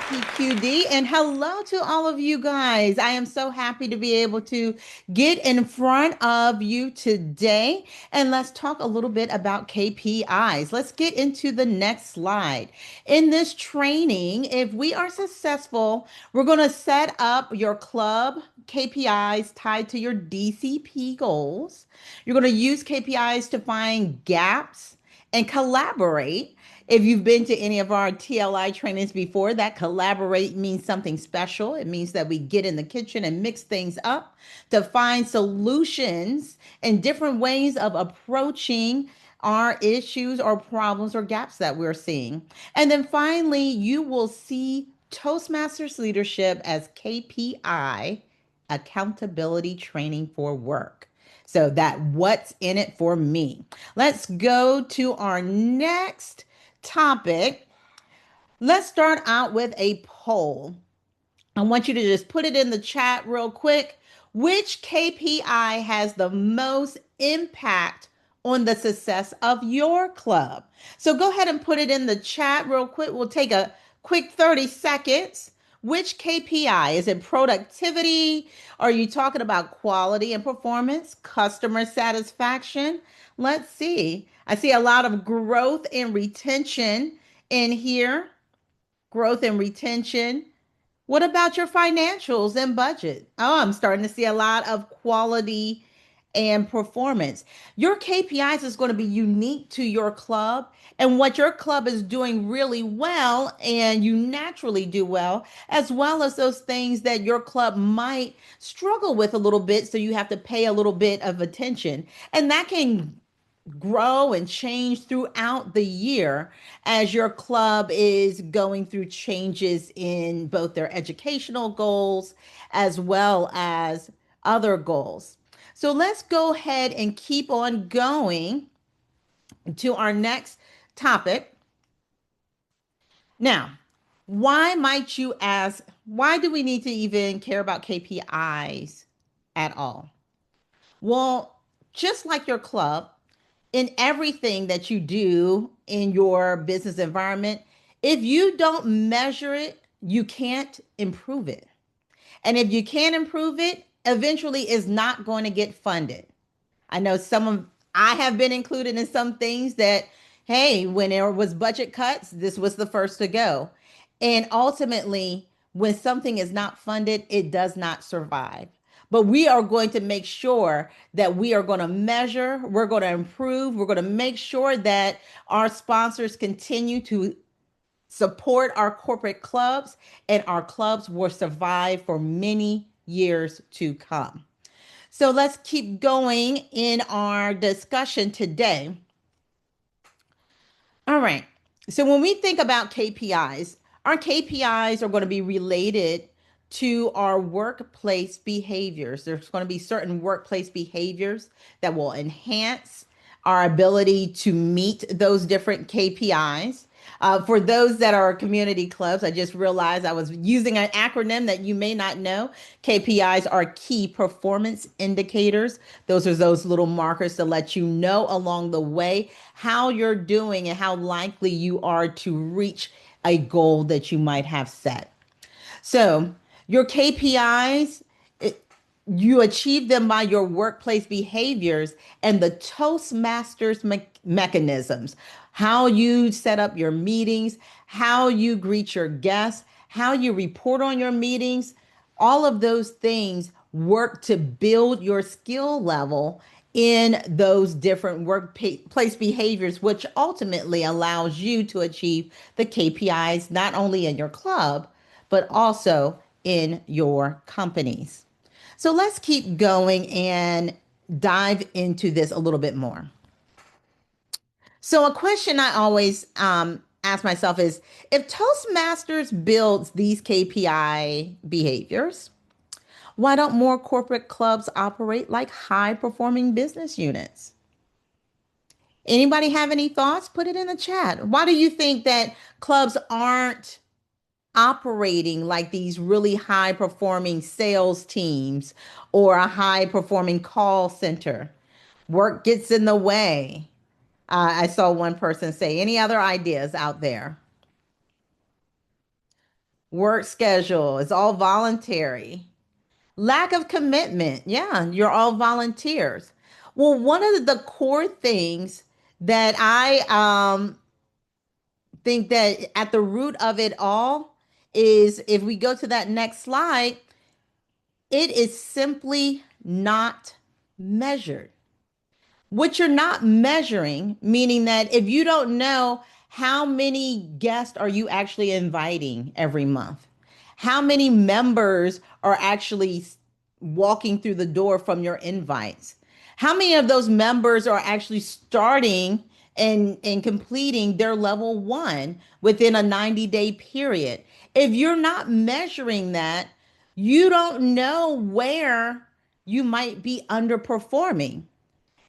PQD, and hello to all of you guys. I am so happy to be able to get in front of you today, and let's talk a little bit about KPIs. Let's get into the next slide. In this training, if we are successful, we're going to set up your club KPIs tied to your DCP goals. You're going to use KPIs to find gaps and collaborate. If you've been to any of our TLI trainings before, that collaborate means something special. It means that we get in the kitchen and mix things up to find solutions and different ways of approaching our issues or problems or gaps that we're seeing. And then finally, you will see Toastmasters leadership as KPI, accountability training for work. So that what's in it for me. Let's go to our next topic. Let's start out with a poll. I want you to just put it in the chat real quick. Which KPI has the most impact on the success of your club? So go ahead and put it in the chat real quick. We'll take a quick 30 seconds. Which KPI? Is it productivity? Are you talking about quality and performance, customer satisfaction? Let's see. I see a lot of growth and retention in here. Growth and retention. What about your financials and budget? Oh, I'm starting to see a lot of quality and performance. Your KPIs is going to be unique to your club and what your club is doing really well and you naturally do well, as well as those things that your club might struggle with a little bit. So you have to pay a little bit of attention. And that can grow and change throughout the year as your club is going through changes in both their educational goals as well as other goals. So let's go ahead and keep on going to our next topic. Now, why might you ask, why do we need to even care about KPIs at all? Well, just like your club, in everything that you do in your business environment, if you don't measure it, you can't improve it. And if you can't improve it, eventually it's not going to get funded. I know some of I have been included in some things that, hey, when there was budget cuts, this was the first to go. And ultimately, when something is not funded, it does not survive. But we are going to make sure that we are going to measure, we're going to improve, we're going to make sure that our sponsors continue to support our corporate clubs and our clubs will survive for many years to come. So let's keep going in our discussion today. All right. So when we think about KPIs, our KPIs are going to be related to our workplace behaviors. There's going to be certain workplace behaviors that will enhance our ability to meet those different KPIs. For those that are community clubs, I just realized I was using an acronym that you may not know. KPIs are key performance indicators. Those are those little markers to let you know along the way how you're doing and how likely you are to reach a goal that you might have set. So, your KPIs, you achieve them by your workplace behaviors and the Toastmasters mechanisms, how you set up your meetings, how you greet your guests, how you report on your meetings. All of those things work to build your skill level in those different workplace behaviors, which ultimately allows you to achieve the KPIs not only in your club, but also in your companies. So let's keep going and dive into this a little bit more. So, a question I always ask myself is if Toastmasters builds these KPI behaviors, why don't more corporate clubs operate like high performing business units? Anybody have any thoughts? Put it in the chat. Why do you think that clubs aren't operating like these really high performing sales teams or a high performing call center? Work gets in the way. I saw one person say, any other ideas out there? Work schedule is all voluntary. Lack of commitment. Yeah, you're all volunteers. Well, one of the core things that I think that at the root of it all is, if we go to that next slide, it is simply not measured. What you're not measuring, meaning that if you don't know how many guests are you actually inviting every month, how many members are actually walking through the door from your invites, how many of those members are actually starting and completing their level one within a 90-day period. If you're not measuring that, you don't know where you might be underperforming,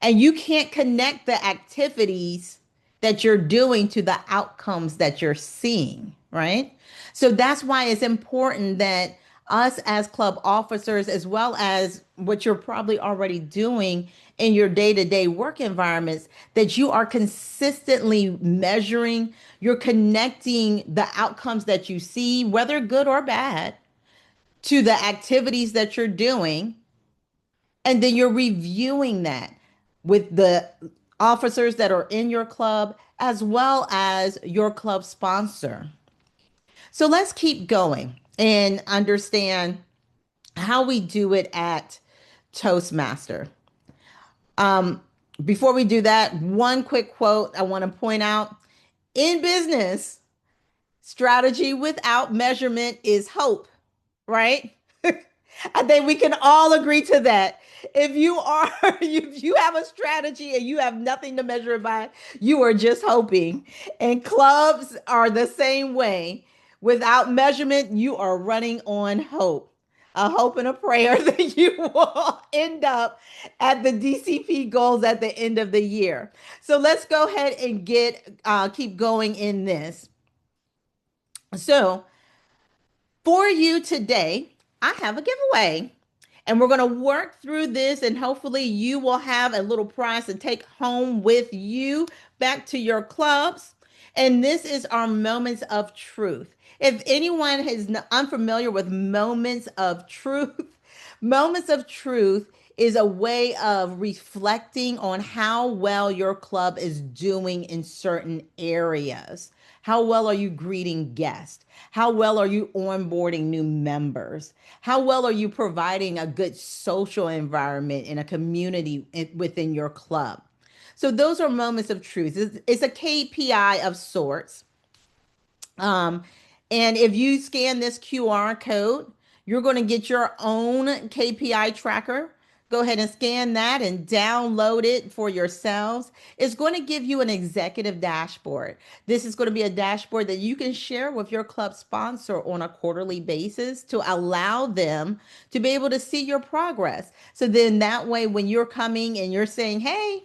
and you can't connect the activities that you're doing to the outcomes that you're seeing, right? So that's why it's important that us as club officers, as well as what you're probably already doing in your day-to-day work environments, that you are consistently measuring, you're connecting the outcomes that you see, whether good or bad, to the activities that you're doing, and then you're reviewing that with the officers that are in your club as well as your club sponsor. So let's keep going and understand how we do it at Toastmaster. Um, Before we do that, one quick quote I want to point out: in business, strategy without measurement is hope, right? I think we can all agree to that. If you are, if you have a strategy and you have nothing to measure it by, you are just hoping. And clubs are the same way. Without measurement, you are running on hope. A hope and a prayer that you will end up at the DCP goals at the end of the year. So let's go ahead and keep going in this. So for you today, I have a giveaway. And we're going to work through this, and hopefully, you will have a little prize to take home with you back to your clubs. And this is our moments of truth. If anyone is unfamiliar with moments of truth, moments of truth is a way of reflecting on how well your club is doing in certain areas. How well are you greeting guests? How well are you onboarding new members? How well are you providing a good social environment in a community within your club? So those are moments of truth. It's a KPI of sorts. Um, and if you scan this QR code, you're going to get your own KPI tracker. Go ahead and scan that and download it for yourselves. It's going to give you an executive dashboard. This is going to be a dashboard that you can share with your club sponsor on a quarterly basis to allow them to be able to see your progress. So then that way, when you're coming and you're saying, hey,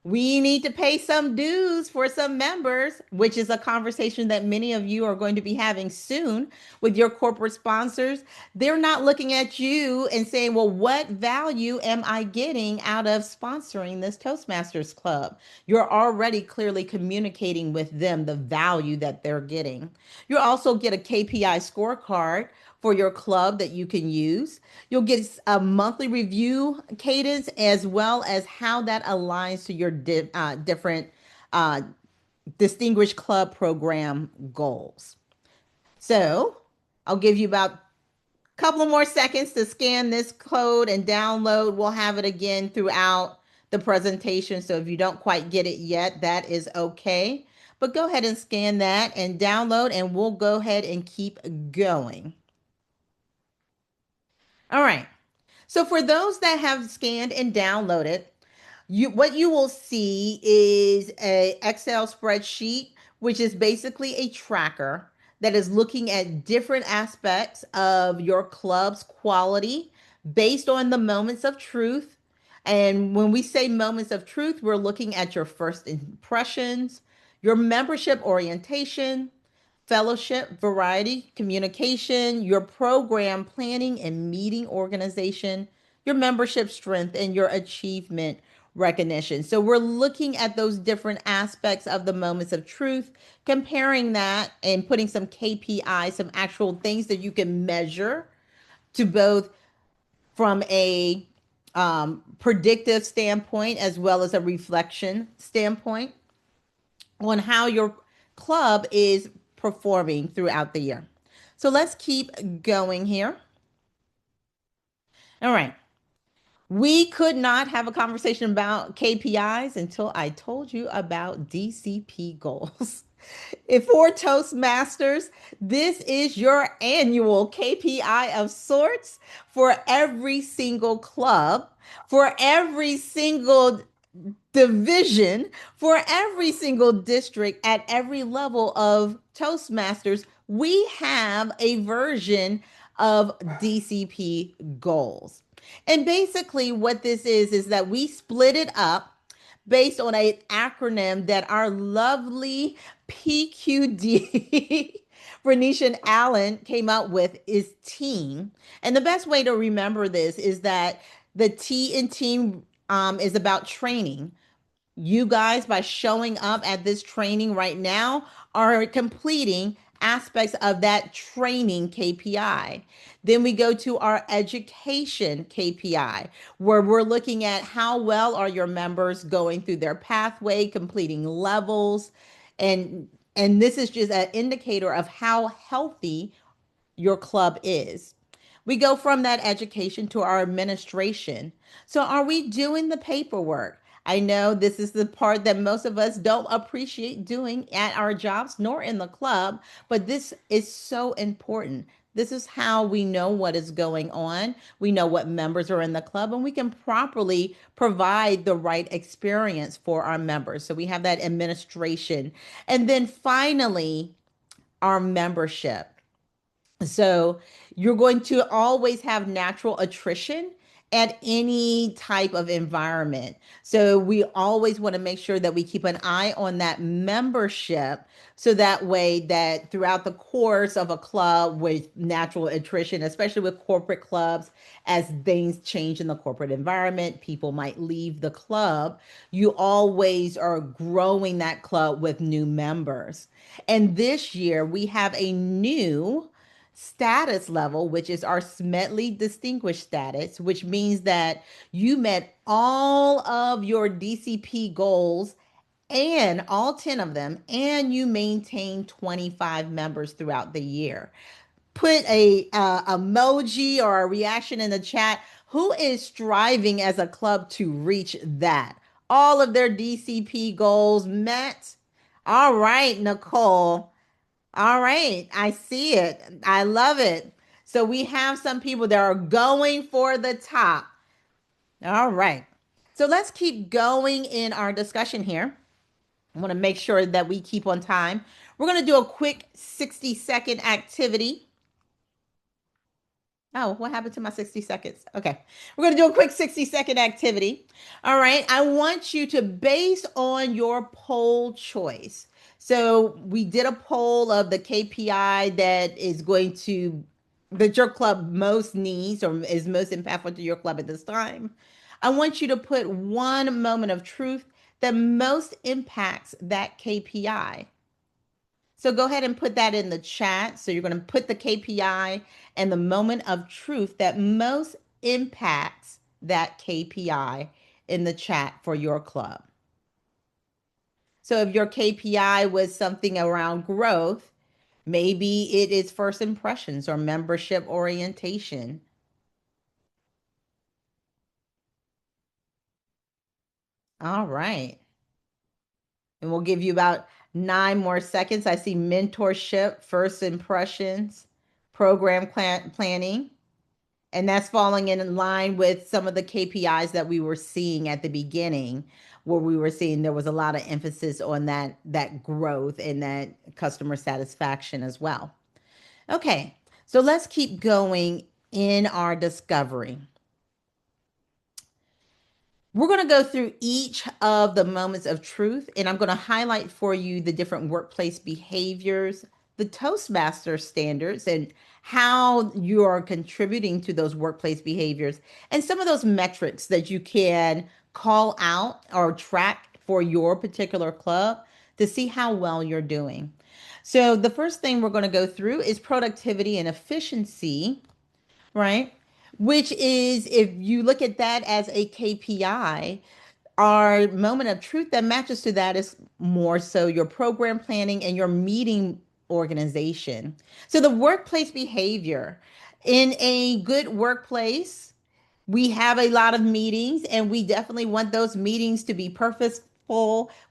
we need to pay some dues for some members, which is a conversation that many of you are going to be having soon with your corporate sponsors. They're not looking at you and saying, well, what value am I getting out of sponsoring this Toastmasters Club? You're already clearly communicating with them the value that they're getting. You'll also get a KPI scorecard for your club that you can use. You'll get a monthly review cadence, as well as how that aligns to your different uh, Distinguished Club Program goals. So I'll give you about a couple of more seconds to scan this code and download. We'll have it again throughout the presentation. So if you don't quite get it yet, that is okay. But go ahead and scan that and download, and we'll go ahead and keep going. All right. So for those that have scanned and downloaded, what you will see is a Excel spreadsheet, which is basically a tracker that is looking at different aspects of your club's quality based on the moments of truth. And when we say moments of truth, we're looking at your first impressions, your membership orientation, fellowship, variety, communication, your program planning and meeting organization, your membership strength, and your achievement recognition. So we're looking at those different aspects of the moments of truth, comparing that and putting some KPIs, some actual things that you can measure to both from a predictive standpoint as well as a reflection standpoint on how your club is performing throughout the year. So let's keep going here. All right. We could not have a conversation about KPIs until I told you about DCP goals. If for Toastmasters, this is your annual KPI of sorts for every single club, for every single division, for every single district at every level of Toastmasters. We have a version of DCP goals. And basically, what this is that we split it up based on an acronym that our lovely PQD Renisha Allen came up with is team. And the best way to remember this is that the T in team is about training. You guys, by showing up at this training right now, are completing aspects of that training KPI. Then we go to our education KPI, where we're looking at how well are your members going through their pathway, completing levels, and and this is just an indicator of how healthy your club is. We go from that education to our administration. So, are we doing the paperwork? I know this is the part that most of us don't appreciate doing at our jobs nor in the club, but this is so important. This is how we know what is going on. We know what members are in the club, and we can properly provide the right experience for our members. So we have that administration. And then finally, our membership. So you're going to always have natural attrition at any type of environment. So we always want to make sure that we keep an eye on that membership so that way that throughout the course of a club with natural attrition, especially with corporate clubs, as things change in the corporate environment, people might leave the club, you always are growing that club with new members. And this year we have a new status level, which is our Smedley Distinguished status, which means that you met all of your DCP goals and all 10 of them, and you maintain 25 members throughout the year. Put a emoji or a reaction in the chat. Who is striving as a club to reach that? All of their DCP goals met. All right, Nicole. All right, I see it. I love it. So we have some people that are going for the top. All right. So let's keep going in our discussion here. I want to make sure that we keep on time. We're going to do a quick 60-second activity. Oh, what happened to my 60 seconds? Okay. We're going to do a quick 60-second activity. All right. I want you to, based on your poll choice. So we did a poll of the KPI that is going to, that your club most needs or is most impactful to your club at this time. I want you to put one moment of truth that most impacts that KPI. So go ahead and put that in the chat. So you're going to put the KPI and the moment of truth that most impacts that KPI in the chat for your club. So if your KPI was something around growth, maybe it is first impressions or membership orientation. All right. And we'll give you about 9 more seconds. I see mentorship, first impressions, program planning. And that's falling in line with some of the KPIs that we were seeing at the beginning, where we were seeing there was a lot of emphasis on that growth and that customer satisfaction as well. Okay, so let's keep going in our discovery. We're going to go through each of the moments of truth, and I'm going to highlight for you the different workplace behaviors, the Toastmaster standards, and how you are contributing to those workplace behaviors, and some of those metrics that you can call out or track for your particular club to see how well you're doing. So, the first thing we're going to go through is productivity and efficiency, right? Which is, if you look at that as a KPI, our moment of truth that matches to that is more so your program planning and your meeting organization. So, the workplace behavior in a good workplace, we have a lot of meetings and we definitely want those meetings to be purposeful.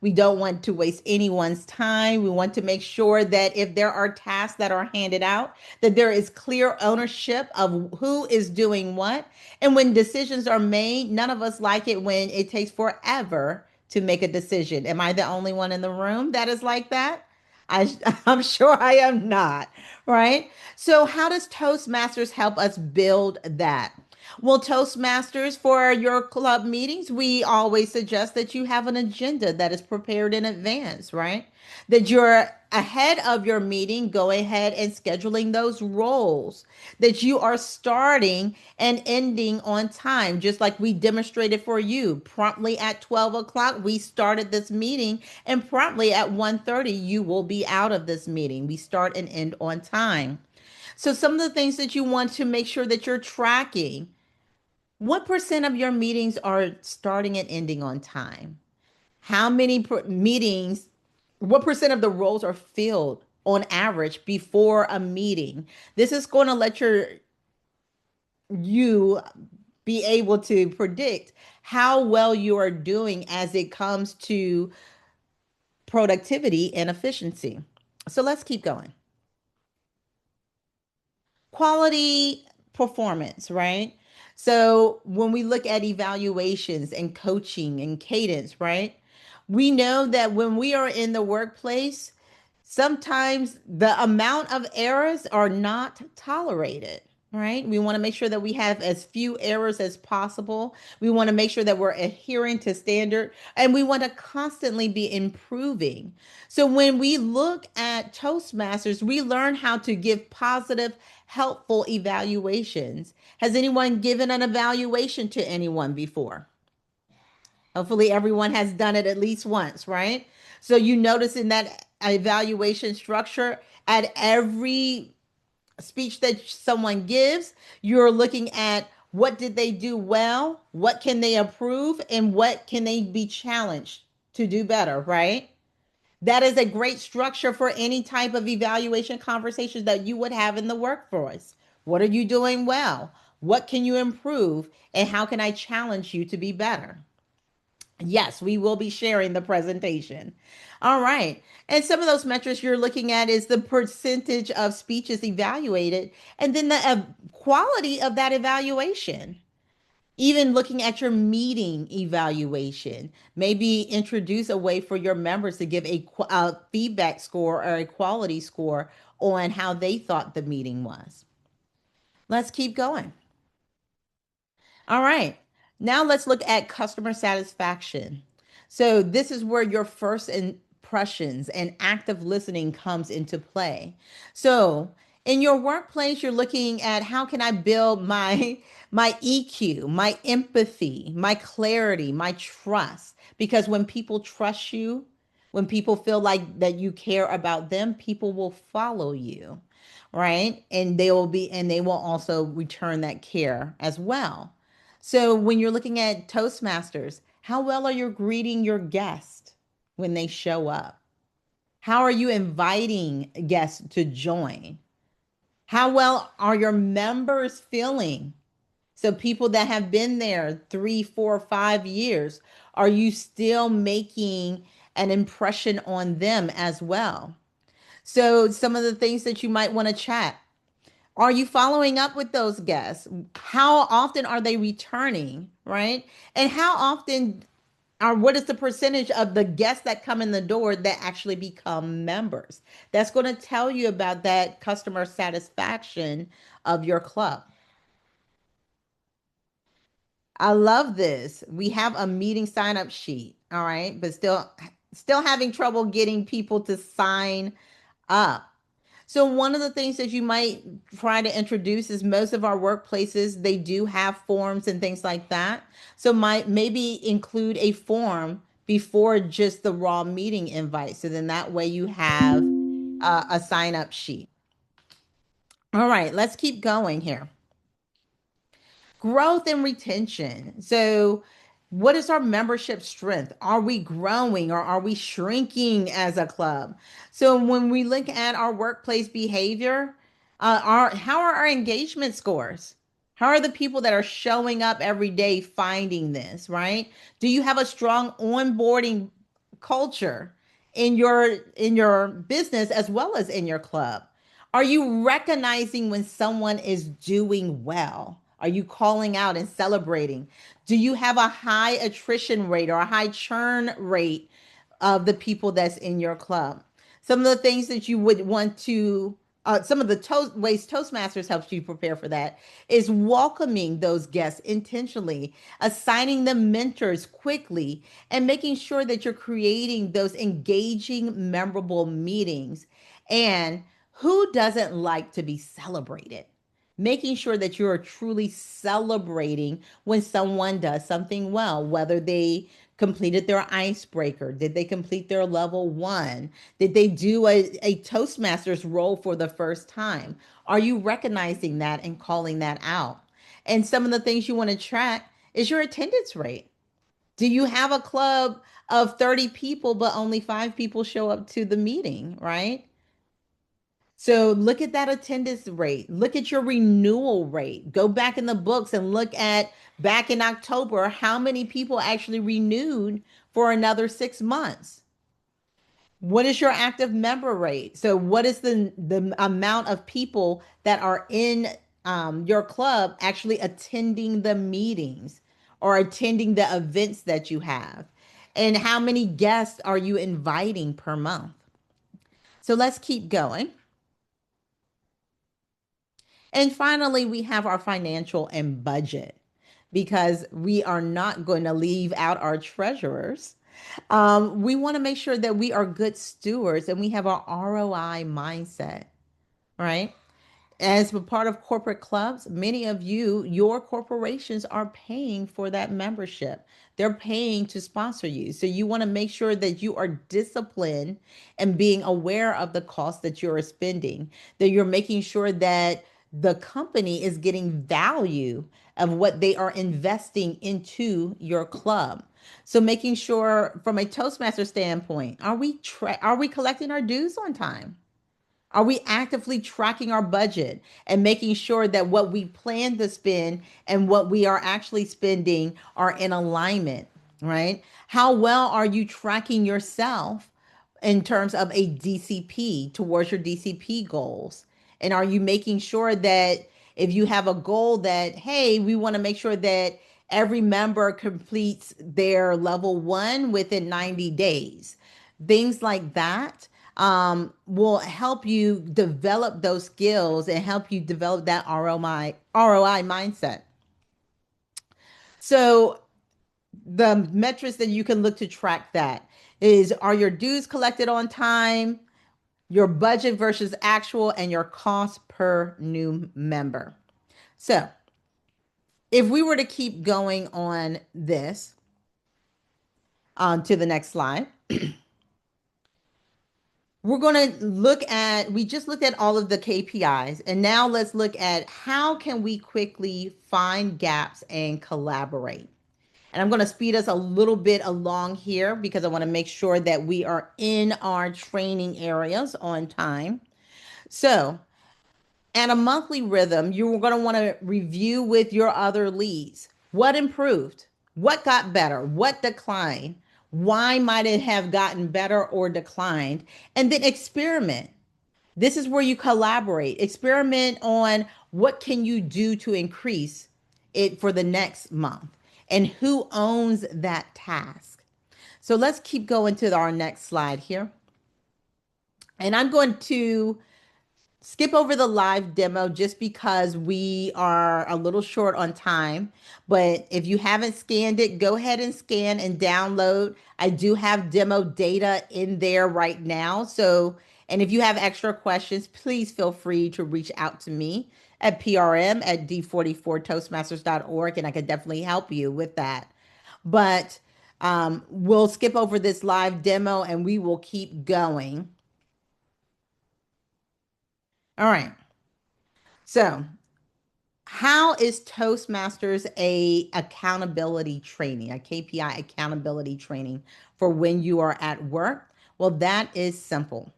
We don't want to waste anyone's time. We want to make sure that if there are tasks that are handed out, that there is clear ownership of who is doing what. And when decisions are made, none of us like it when it takes forever to make a decision. Am I the only one in the room that is like that? I, I'm sure I am not, right? So, how does Toastmasters help us build that? Well, Toastmasters, for your club meetings, we always suggest that you have an agenda that is prepared in advance, right? That you're ahead of your meeting, go ahead and scheduling those roles, that you are starting and ending on time, just like we demonstrated for you. Promptly at 12 o'clock, we started this meeting, and promptly at 1:30, you will be out of this meeting. We start and end on time. So, some of the things that you want to make sure that you're tracking: what percent of your meetings are starting and ending on time? How many meetings, what percent of the roles are filled on average before a meeting? This is going to let you be able to predict how well you are doing as it comes to productivity and efficiency. So let's keep going. Quality performance, right? So when we look at evaluations and coaching and cadence, right? We know that when we are in the workplace, sometimes the amount of errors are not tolerated, right? We want to make sure that we have as few errors as possible. We want to make sure that we're adhering to standard, and we want to constantly be improving. So when we look at Toastmasters, we learn how to give positive, helpful evaluations. Has anyone given an evaluation to anyone before? Hopefully, everyone has done it at least once, right? So you notice in that evaluation structure, at every speech that someone gives, you're looking at what did they do well, what can they improve, and what can they be challenged to do better, right? That is a great structure for any type of evaluation conversations that you would have in the workforce. What are you doing well? What can you improve? And how can I challenge you to be better? Yes, we will be sharing the presentation. All right. And some of those metrics you're looking at is the percentage of speeches evaluated and then the quality of that evaluation. Even looking at your meeting evaluation, maybe introduce a way for your members to give a feedback score or a quality score on how they thought the meeting was. Let's keep going. All right. Now let's look at customer satisfaction. So this is where your first impressions and active listening comes into play. So in your workplace, you're looking at how can I build my EQ, my empathy, my clarity, my trust. Because when people trust you, when people feel like that you care about them, people will follow you, right? And they will also return that care as well. So when you're looking at Toastmasters, how well are you greeting your guests when they show up? How are you inviting guests to join? How well are your members feeling? So people that have been there 3, 4, 5 years, are you still making an impression on them as well? So some of the things that you might want to chat: are you following up with those guests? How often are they returning, right? And how often, or what is the percentage of the guests that come in the door that actually become members? That's going to tell you about that customer satisfaction of your club. I love this. We have a meeting sign up sheet, all right, but still having trouble getting people to sign up. So one of the things that you might try to introduce is most of our workplaces, they do have forms and things like that. So might maybe include a form before just the raw meeting invite. So then that way you have a sign up sheet. All right, let's keep going here. Growth and retention. So, what is our membership strength? Are we growing or are we shrinking as a club? So, when we look at our workplace behavior, how are our engagement scores? How are the people that are showing up every day finding this, right? Do you have a strong onboarding culture in your business as well as in your club? Are you recognizing when someone is doing well? Are you calling out and celebrating? Do you have a high attrition rate or a high churn rate of the people that's in your club? Some of the things that you would want to, some of the ways Toastmasters helps you prepare for that is welcoming those guests intentionally, assigning them mentors quickly, and making sure that you're creating those engaging, memorable meetings. And who doesn't like to be celebrated? Making sure that you're truly celebrating when someone does something well, whether they completed their icebreaker, did they complete their level one, did they do a Toastmasters role for the first time? Are you recognizing that and calling that out? And some of the things you want to track is your attendance rate. Do you have a club of 30 people, but only five people show up to the meeting, right? So look at that attendance rate. Look at your renewal rate. Go back in the books and look at back in October how many people actually renewed for another 6 months. What is your active member rate? So what is the amount of people that are in your club actually attending the meetings or attending the events that you have? And how many guests are you inviting per month? So let's keep going. And finally, we have our financial and budget because we are not going to leave out our treasurers. We want to make sure that we are good stewards and we have our ROI mindset, right? As a part of corporate clubs, many of you, your corporations are paying for that membership. They're paying to sponsor you. So you want to make sure that you are disciplined and being aware of the cost that you're spending, that you're making sure that the company is getting value of what they are investing into your club. So making sure from a Toastmaster standpoint, are we collecting our dues on time? Are we actively tracking our budget and making sure that what we plan to spend and what we are actually spending are in alignment, right? How well are you tracking yourself in terms of a DCP towards your DCP goals? And are you making sure that if you have a goal that, hey, we want to make sure that every member completes their level one within 90 days, things like that will help you develop those skills and help you develop that ROI mindset. So the metrics that you can look to track that is, are your dues collected on time, your budget versus actual, and your cost per new member. So if we were to keep going on this to the next slide, we're going to look at, we just looked at all of the KPIs, and now let's look at how can we quickly find gaps and collaborate. And I'm going to speed us a little bit along here because I want to make sure that we are in our training areas on time. So at a monthly rhythm, you're going to want to review with your other leads. What improved? What got better? What declined? Why might it have gotten better or declined? And then experiment. This is where you collaborate. Experiment on what can you do to increase it for the next month and who owns that task. So let's keep going to our next slide here. And I'm going to skip over the live demo just because we are a little short on time. But if you haven't scanned it, go ahead and scan and download. I do have demo data in there right now. So And if you have extra questions, please feel free to reach out to me at PRM at D44Toastmasters.org, and I could definitely help you with that. But we'll skip over this live demo and we will keep going. All right. So, how is Toastmasters a accountability training, a KPI accountability training for when you are at work? Well, that is simple.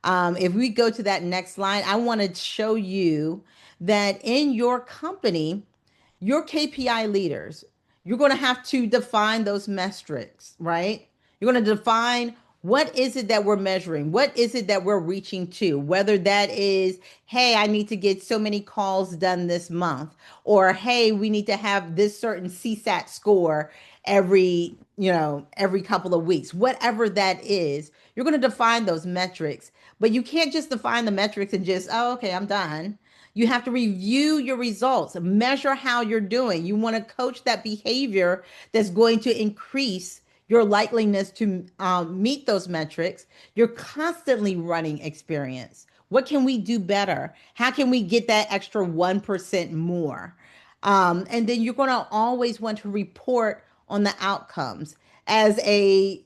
If we go to that next slide, I want to show you that in your company, your KPI leaders, you're going to have to define those metrics, right? You're going to define what is it that we're measuring? What is it that we're reaching to? Whether that is, hey, I need to get so many calls done this month, or hey, we need to have this certain CSAT score every couple of weeks. Whatever that is, you're going to define those metrics, but you can't just define the metrics and just, oh, okay, I'm done. You have to review your results, measure how you're doing. You want to coach that behavior that's going to increase your likeliness to meet those metrics. You're constantly running experience. What can we do better? How can we get that extra 1% more? And then you're going to always want to report on the outcomes as a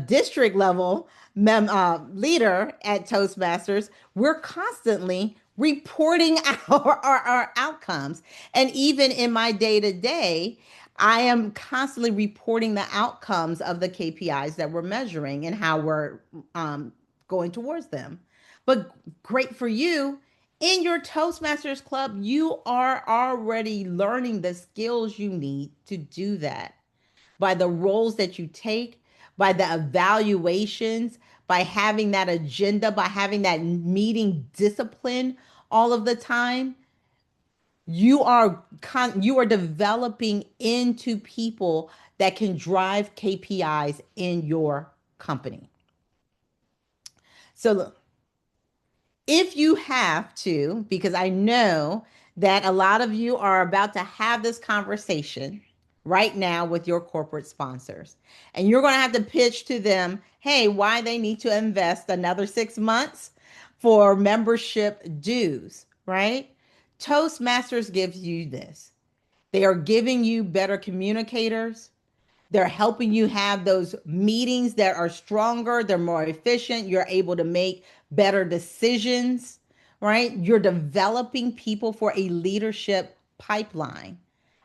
district level leader at Toastmasters. We're constantly reporting our outcomes. And even in my day to day, I am constantly reporting the outcomes of the KPIs that we're measuring and how we're going towards them. But great for you. In your Toastmasters club, you are already learning the skills you need to do that by the roles that you take, by the evaluations, by having that agenda, by having that meeting discipline all of the time. You are developing into people that can drive KPIs in your company. So if you have to, because I know that a lot of you are about to have this conversation right now with your corporate sponsors, and you're going to have to pitch to them, hey, why they need to invest another 6 months for membership dues, right? Toastmasters gives you this. They are giving you better communicators. They're helping you have those meetings that are stronger, they're more efficient, you're able to make better decisions, right? You're developing people for a leadership pipeline.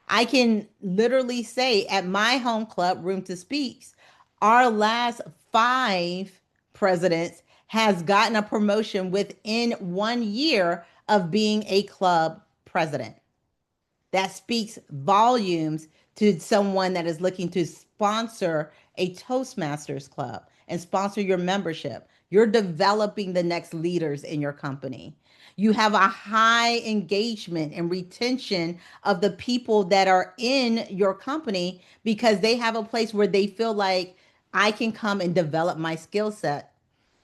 I can literally say at my home club, Room to Speaks, our last 5 presidents has gotten a promotion within 1 year of being a club president. That speaks volumes to someone that is looking to sponsor a Toastmasters club and sponsor your membership. You're developing the next leaders in your company. You have a high engagement and retention of the people that are in your company because they have a place where they feel like I can come and develop my skill set,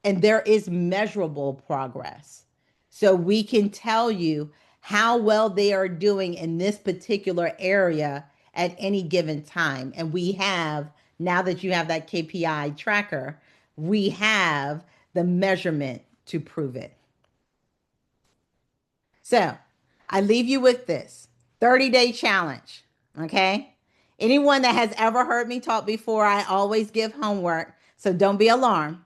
and there is measurable progress. So we can tell you how well they are doing in this particular area at any given time. And we have, now that you have that KPI tracker, we have the measurement to prove it. So I leave you with this 30-day challenge. Okay. Anyone that has ever heard me talk before, I always give homework. So don't be alarmed.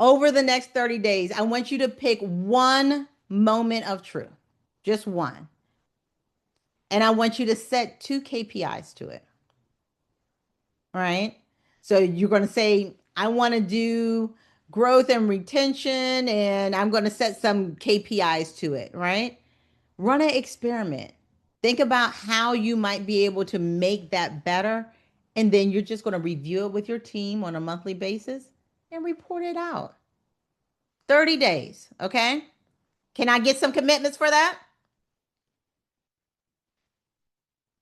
Over the next 30 days, I want you to pick one moment of truth, just one. And I want you to set 2 KPIs to it. All right. So you're going to say, I want to do growth and retention, and I'm going to set some KPIs to it, right? Run an experiment. Think about how you might be able to make that better. And then you're just going to review it with your team on a monthly basis and report it out. 30 days. Okay. Can I get some commitments for that?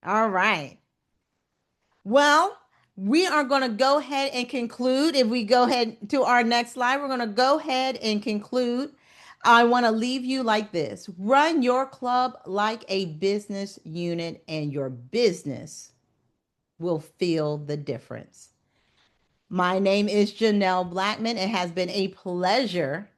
All right. Well, we are going to go ahead and conclude. If we go ahead to our next slide, we're going to go ahead and conclude. I want to leave you like this: run your club like a business unit, and your business will feel the difference. My name is Janelle Blackman. It has been a pleasure